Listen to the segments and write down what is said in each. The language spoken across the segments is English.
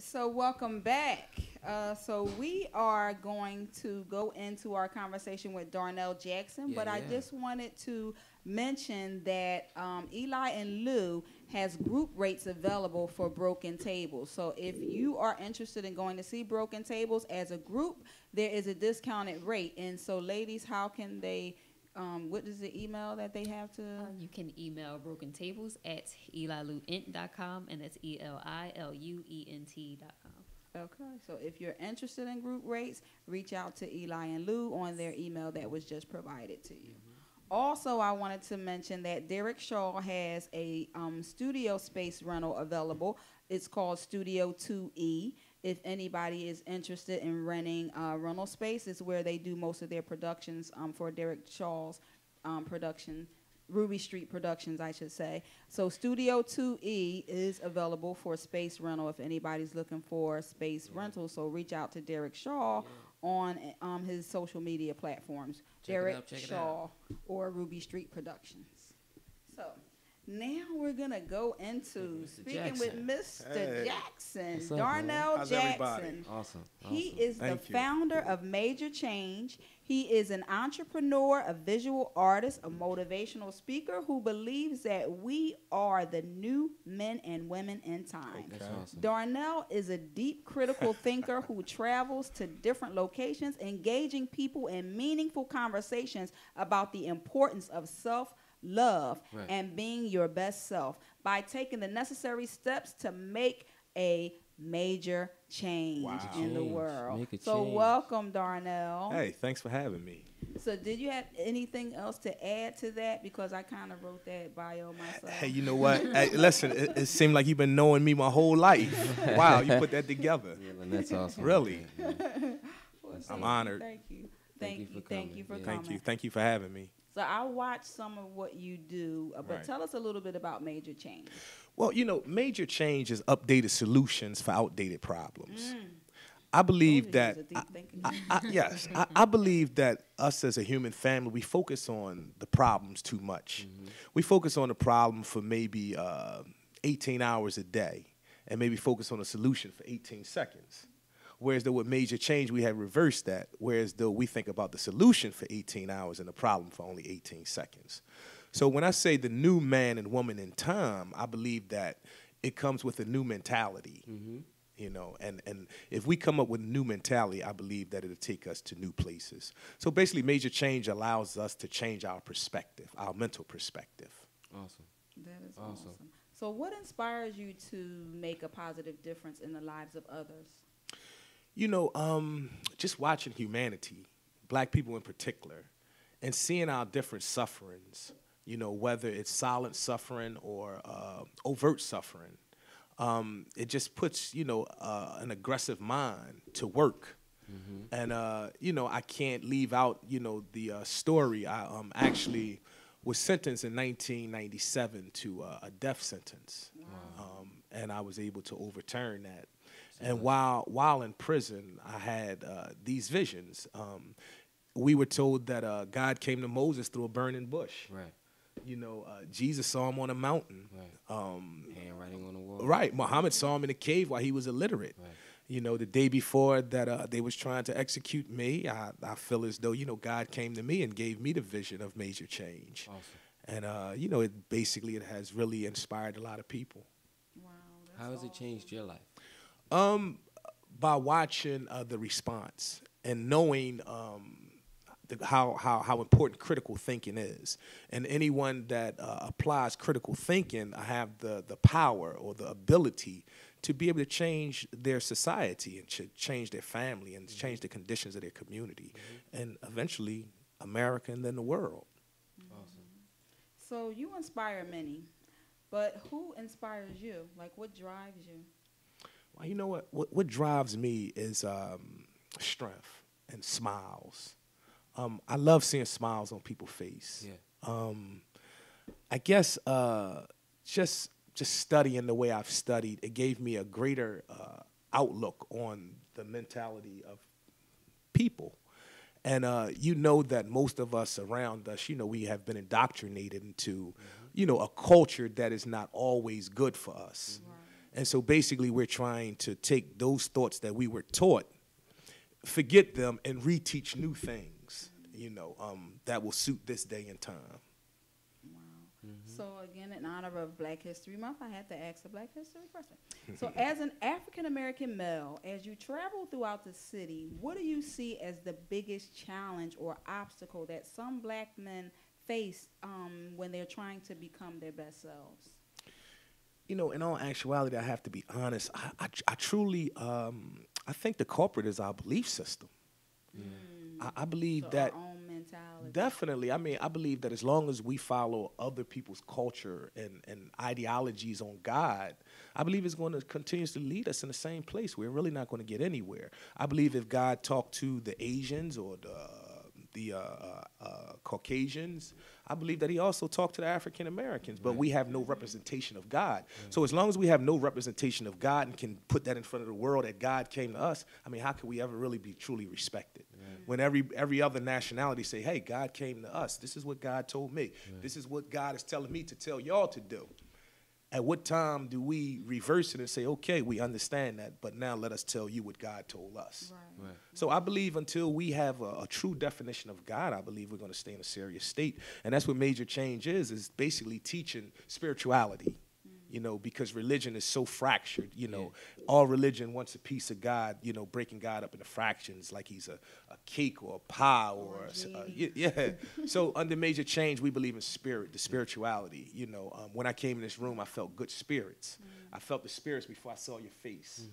So welcome back. So we are going to go into our conversation with Darnell Jackson, but I just wanted to mention that Eli and Lou has group rates available for Broken Tables. So if you are interested in going to see Broken Tables as a group, there is a discounted rate. And so, ladies, how can they? What is the email that they have to? You can email Broken Tables at eliluent.com, and that's ELILUENT.com. Okay, so if you're interested in group rates, reach out to Eli and Lou on their email that was just provided to you. Also, I wanted to mention that Derek Shaw has a studio space rental available. It's called Studio 2E. If anybody is interested in renting rental space, it's where they do most of their productions for Derek Shaw's production, Ruby Street Productions, I should say. So Studio 2E is available for space rental if anybody's looking for space rental. So reach out to Derek Shaw on his social media platforms, Derek Shaw or Ruby Street Productions. So now we're going to go into speaking with Mr. Jackson, Darnell Jackson. Awesome. He is the founder of Major Change. He is an entrepreneur, a visual artist, a motivational speaker who believes that we are the new men and women in time. That's awesome. Darnell is a deep critical thinker who travels to different locations, engaging people in meaningful conversations about the importance of self-love and being your best self by taking the necessary steps to make a major change in the world. So welcome, Darnell. Hey, thanks for having me. So did you have anything else to add to that? Because I kind of wrote that bio myself. Hey, you know what? Hey, listen, it seemed like you've been knowing me my whole life. Wow, you put that together. Yeah, that's awesome. Really? Well, I'm honored. Thank you. Thank you for coming. Thank you for having me. So I watched some of what you do, but tell us a little bit about Major Change. Well, you know, Major Change is updated solutions for outdated problems. I believe that, I believe that us as a human family, we focus on the problems too much. We focus on the problem for maybe 18 hours a day and maybe focus on a solution for 18 seconds. Whereas though with Major Change, we have reversed that. Whereas though we think about the solution for 18 hours and the problem for only 18 seconds. So when I say the new man and woman in time, I believe that it comes with a new mentality. You know, and if we come up with a new mentality, I believe that it'll take us to new places. So basically, Major Change allows us to change our perspective, our mental perspective. Awesome. That is awesome. So what inspires you to make a positive difference in the lives of others? You know, just watching humanity, black people in particular, and seeing our different sufferings, you know, whether it's silent suffering or overt suffering. It just puts, you know, an aggressive mind to work. And, you know, I can't leave out, you know, the story. I actually was sentenced in 1997 to a death sentence. And I was able to overturn that. And while in prison, I had these visions. We were told that God came to Moses through a burning bush. You know, Jesus saw him on a mountain. Handwriting on the wall. Muhammad saw him in a cave while he was illiterate. You know, the day before that they was trying to execute me, I feel as though, you know, God came to me and gave me the vision of Major Change. And, you know, it has really inspired a lot of people. Wow, How has it changed your life? By watching the response and knowing how important critical thinking is. And anyone that applies critical thinking have the power or the ability to be able to change their society and to change their family and change the conditions of their community and eventually America and then the world. So you inspire many, but who inspires you? Like, what drives you? Well, you know what drives me is strength and smiles. I love seeing smiles on people's face. I guess just studying the way I've studied, it gave me a greater outlook on the mentality of people. And you know that most of us around us, you know, we have been indoctrinated into, you know, a culture that is not always good for us. And so basically we're trying to take those thoughts that we were taught, forget them, and reteach new things, that will suit this day and time. So again, in honor of Black History Month, I had to ask a Black History question. So as an African-American male, as you travel throughout the city, what do you see as the biggest challenge or obstacle that some Black men face when they're trying to become their best selves? In all actuality, I have to be honest. I truly, I think the culprit is our belief system. I believe that. Our own mentality. Definitely. I mean, I believe that as long as we follow other people's culture and ideologies on God, I believe it's going to continuously lead us in the same place. We're really not going to get anywhere. I believe if God talked to the Asians or the Caucasians, I believe that he also talked to the African Americans, but we have no representation of God. So as long as we have no representation of God and can put that in front of the world that God came to us, I mean, how can we ever really be truly respected? When every other nationality say, hey, God came to us. This is what God told me. This is what God is telling me to tell y'all to do. At what time do we reverse it and say, okay, we understand that, but now let us tell you what God told us? Right. So I believe until we have a true definition of God, I believe we're going to stay in a serious state. And that's what major change is basically teaching spirituality. Because religion is so fractured, all religion wants a piece of God, breaking God up into fractions like he's a cake or a pie or So under major change, we believe in spirit, the spirituality. When I came in this room, I felt good spirits. I felt the spirits before I saw your face.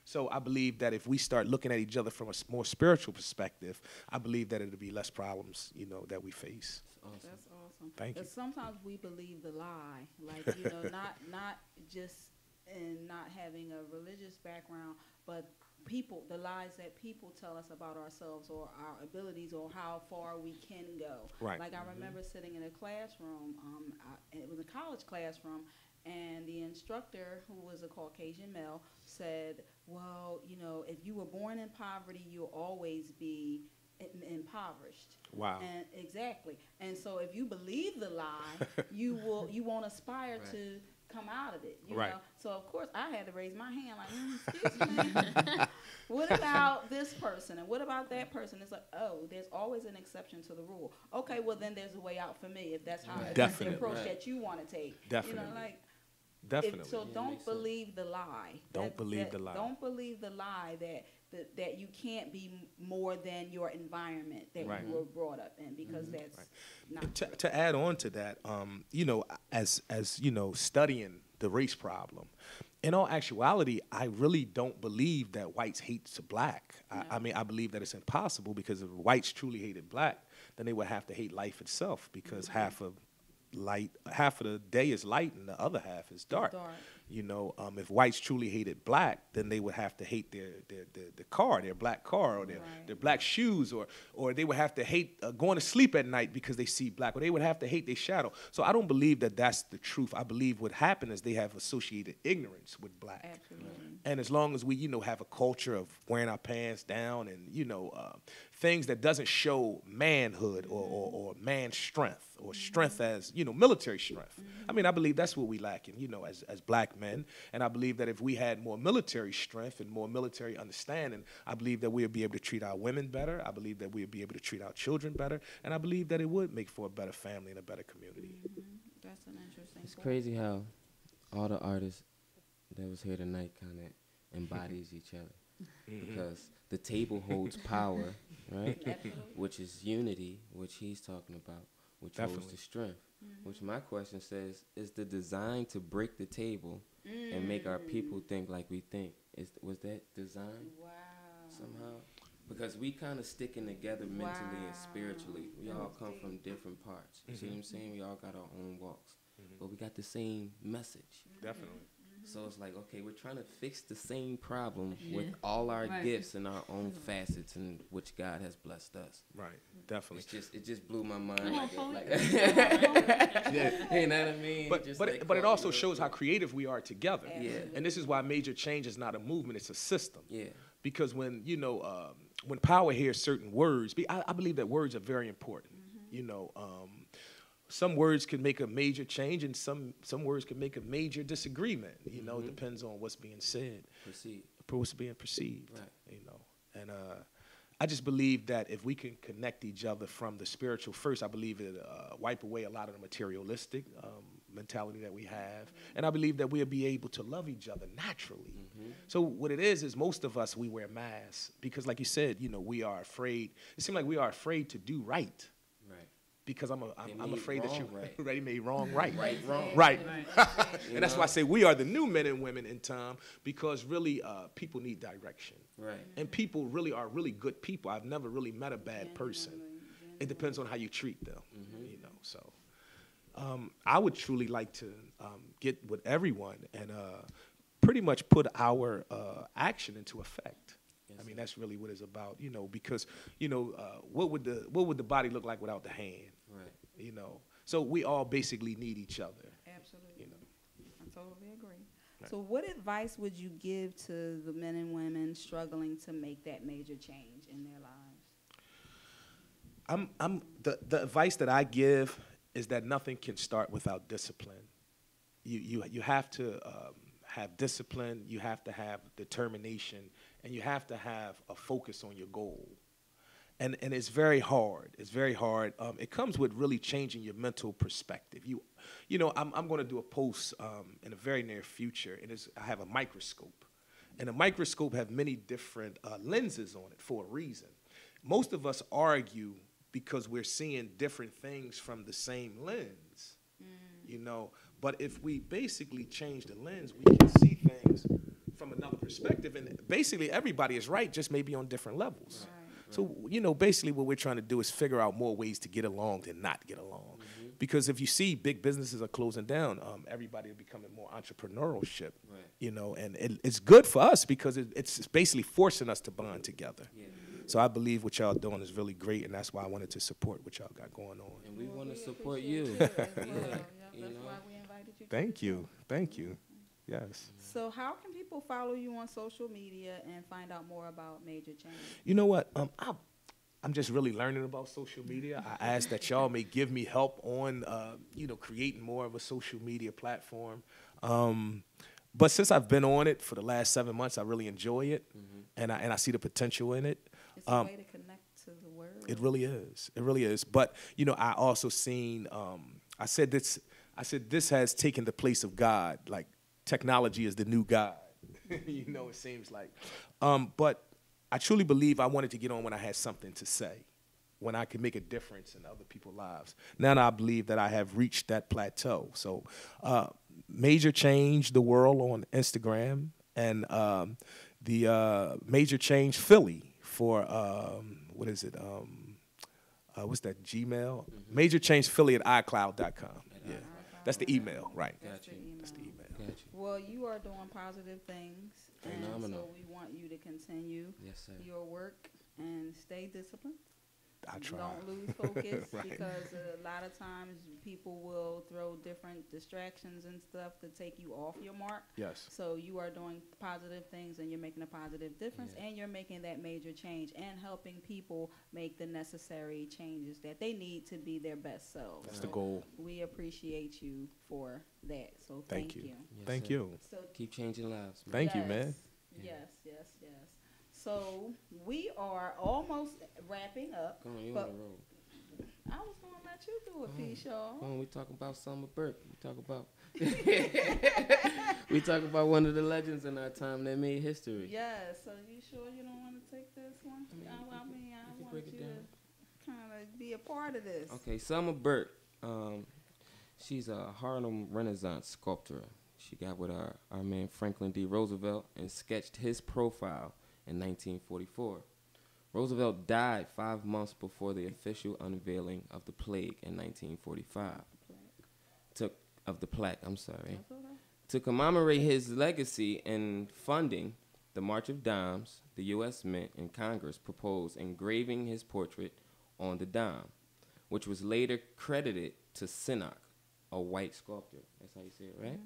So I believe that if we start looking at each other from a more spiritual perspective, I believe that it'll be less problems, that we face. Awesome. That's awesome. Thank you. Sometimes we believe the lie, like not just in not having a religious background, but the lies that people tell us about ourselves or our abilities or how far we can go. Right. Like I remember sitting in a classroom, it was a college classroom, and the instructor, who was a Caucasian male, said, well, if you were born in poverty, you'll always be impoverished. Wow. And exactly. And so if you believe the lie, you won't aspire to come out of it. You know? So of course I had to raise my hand like, excuse me. What about this person? And what about that person? It's like, oh, there's always an exception to the rule. Okay, well then there's a way out for me if that's how if that's the approach that you want to take. Definitely. Definitely. So don't believe the lie. Don't believe the lie. Don't believe the lie that you can't be more than your environment that you were brought up in, because that's not true. To add on to that, as studying the race problem, in all actuality, I really don't believe that whites hate black. No. I mean, I believe that it's impossible, because if whites truly hated black, then they would have to hate life itself, because half of the day is light and the other half is dark. If whites truly hated black, then they would have to hate their black car, or their black shoes, or they would have to hate going to sleep at night because they see black, or they would have to hate their shadow. So I don't believe that that's the truth. I believe what happened is they have associated ignorance with black. Absolutely. And as long as we, have a culture of wearing our pants down and, things that doesn't show manhood or man's strength, or strength as, military strength. I mean, I believe that's what we lack in, as black men. And I believe that if we had more military strength and more military understanding, I believe that we'll be able to treat our women better. I believe that we'll be able to treat our children better. And I believe that it would make for a better family and a better community. That's an interesting It's point. crazy how all the artists that was here tonight kind of embodies each other. Because the table holds power, right? Which is unity, which he's talking about, which holds the strength. Which my question says, is the design to break the table and make our people think like we think? Was that design? Wow. Somehow? Because we kind of sticking together mentally and spiritually. We all come from different parts. You see what I'm saying? We all got our own walks. But we got the same message. Definitely. So it's like, okay, we're trying to fix the same problem with all our gifts and our own facets in which God has blessed us. Right, definitely. It just blew my mind. You know what I mean? But it also shows how creative we are together. Yeah. And this is why major change is not a movement, it's a system. Yeah. Because when power hears certain words, I believe that words are very important. some words can make a major change, and some words can make a major disagreement. You know, it depends on what's being said, what's being perceived. Right. You know, and I just believe that if we can connect each other from the spiritual first, I believe it wipe away a lot of the materialistic mentality that we have, and I believe that we'll be able to love each other naturally. So what it is most of us, we wear masks because, like you said, you know, we are afraid. It seems like we are afraid to do right. Because I'm afraid that you're ready made wrong right. Right. And that's why I say we are the new men and women in time, because really people need direction. Right. And people really are really good people. I've never really met a bad person. It depends on how you treat them. You know, so I would truly like to get with everyone and pretty much put our action into effect. I mean, that's really what it's about, you know, because, you know, what would the body look like without the hand? Right. You know, so we all basically need each other. Absolutely. You know. I totally agree. Right. So what advice would you give to the men and women struggling to make that major change in their lives? The advice that I give is that nothing can start without discipline. You have to have discipline, you have to have determination, and you have to have a focus on your goal. And it's very hard. It's very hard. It comes with really changing your mental perspective. You know, I'm going to do a post in the very near future, and I have a microscope. And a microscope have many different lenses on it for a reason. Most of us argue because we're seeing different things from the same lens, you know. But if we basically change the lens, we can see things from another perspective. And basically everybody is right, just maybe on different levels. Right. So, you know, basically what we're trying to do is figure out more ways to get along than not get along. Because if you see big businesses are closing down, everybody is becoming more entrepreneurship, you know, and it's good for us because it's basically forcing us to bond together. Yeah. So I believe what y'all doing is really great, and that's why I wanted to support what y'all got going on. And we want to support you. That's why we invited you. Thank you. Thank you. Yes. So how can people follow you on social media and find out more about Major Change? You know what? I'm just really learning about social media. I ask that y'all may give me help on, you know, creating more of a social media platform. But since I've been on it for the last 7 months, I really enjoy it, and I see the potential in it. It's a way to connect to the world. It really is. It really is. But you know, I also seen. I said this has taken the place of God. Like technology is the new God. You know, it seems like. But I truly believe I wanted to get on when I had something to say, when I could make a difference in other people's lives. Now I believe that I have reached that plateau. So, Major Change the World on Instagram, and the Major Change Philly for what is it? What's that? Gmail. Major Change Philly at iCloud.com. Yeah, that's the email, right? That's the email. That's the email. Well, you are doing positive things, and so we want you to continue your work and stay disciplined. I try. Don't lose focus Right. because a lot of times people will throw different distractions and stuff to take you off your mark. Yes. So you are doing positive things and you're making a positive difference and you're making that major change and helping people make the necessary changes that they need to be their best selves. That's the goal. We appreciate you for that. So thank you. Yes, Thank sir. you. So Keep changing lives, man. Thank you, man. Yes. So we are almost wrapping up. Come on, you but on the road. I was going to let you do a piece, y'all. Come on, we talk about Summer Burke. We talk about one of the legends in our time that made history. Yes. So you sure you don't want to take this one? I want you to kind of be a part of this. Okay, Summer Burke. She's a Harlem Renaissance sculptor. She got with our man Franklin D. Roosevelt and sketched his profile in 1944. Roosevelt died 5 months before the official unveiling of the plaque in 1945. To commemorate his legacy in funding the March of Dimes, the U.S. Mint and Congress proposed engraving his portrait on the dime, which was later credited to Sinnock, a white sculptor. That's how you say it, right?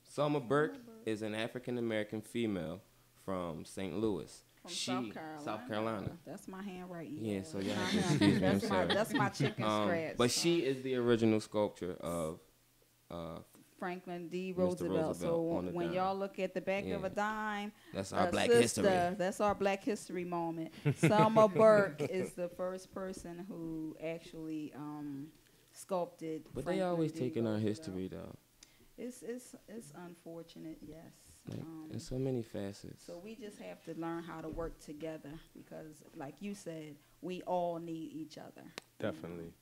Selma Burke is an African-American female from St. Louis. From she South Carolina. That's my handwriting. Yeah, so y'all Not can him. excuse me. I'm sorry. That's my chicken scratch. But so. she is the original sculptor of Franklin D. Mr. Roosevelt. So on the when dime. y'all look at the back of a dime, That's our Black sister, history. That's our Black History moment. Selma Burke is the first person who actually sculpted. But Franklin they always D. taking our Roosevelt. history though. It's unfortunate, yes. Like, in so many facets. So we just have to learn how to work together because, like you said, we all need each other. Definitely.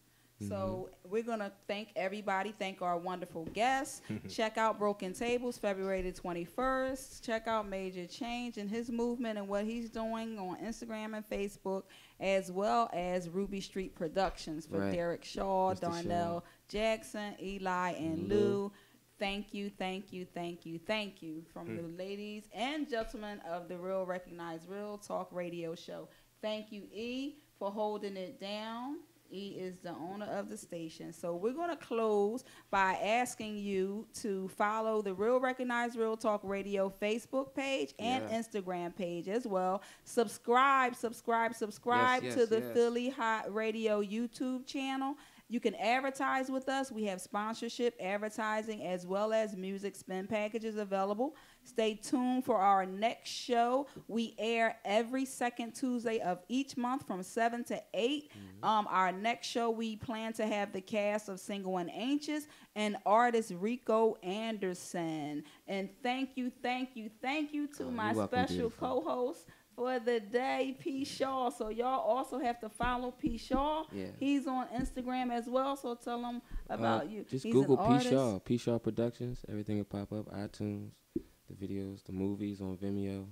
So we're going to thank everybody, thank our wonderful guests. Check out Broken Tables, February the 21st. Check out Major Change and his movement and what he's doing on Instagram and Facebook, as well as Ruby Street Productions for Derek Shaw, Mr. Darnell Jackson, Eli, and Lou. Thank you, thank you, thank you, thank you from the ladies and gentlemen of the Real Recognized Real Talk Radio Show. Thank you, E, for holding it down. E is the owner of the station. So we're going to close by asking you to follow the Real Recognized Real Talk Radio Facebook page and Instagram page as well. Subscribe to the Philly Hott Radio YouTube channel. You can advertise with us. We have sponsorship, advertising, as well as music spin packages available. Stay tuned for our next show. We air every second Tuesday of each month from 7 to 8. Our next show, we plan to have the cast of Single and Anxious and artist Rico Anderson. And thank you to my special co-host for the day, P. Shaw. So y'all also have to follow P. Shaw. Yeah. He's on Instagram as well, so tell him about you. Just He's Google an P. Shaw, P. Shaw Productions. Everything will pop up. iTunes, the videos, the movies on Vimeo.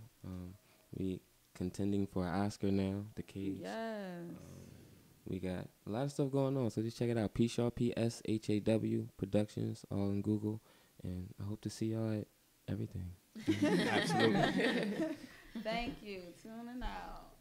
We contending for an Oscar now, The Cage. Yes. We got a lot of stuff going on, so just check it out. P. Shaw, PSHAW Productions, all in Google. And I hope to see y'all at everything. Absolutely. Thank you. Tuning out.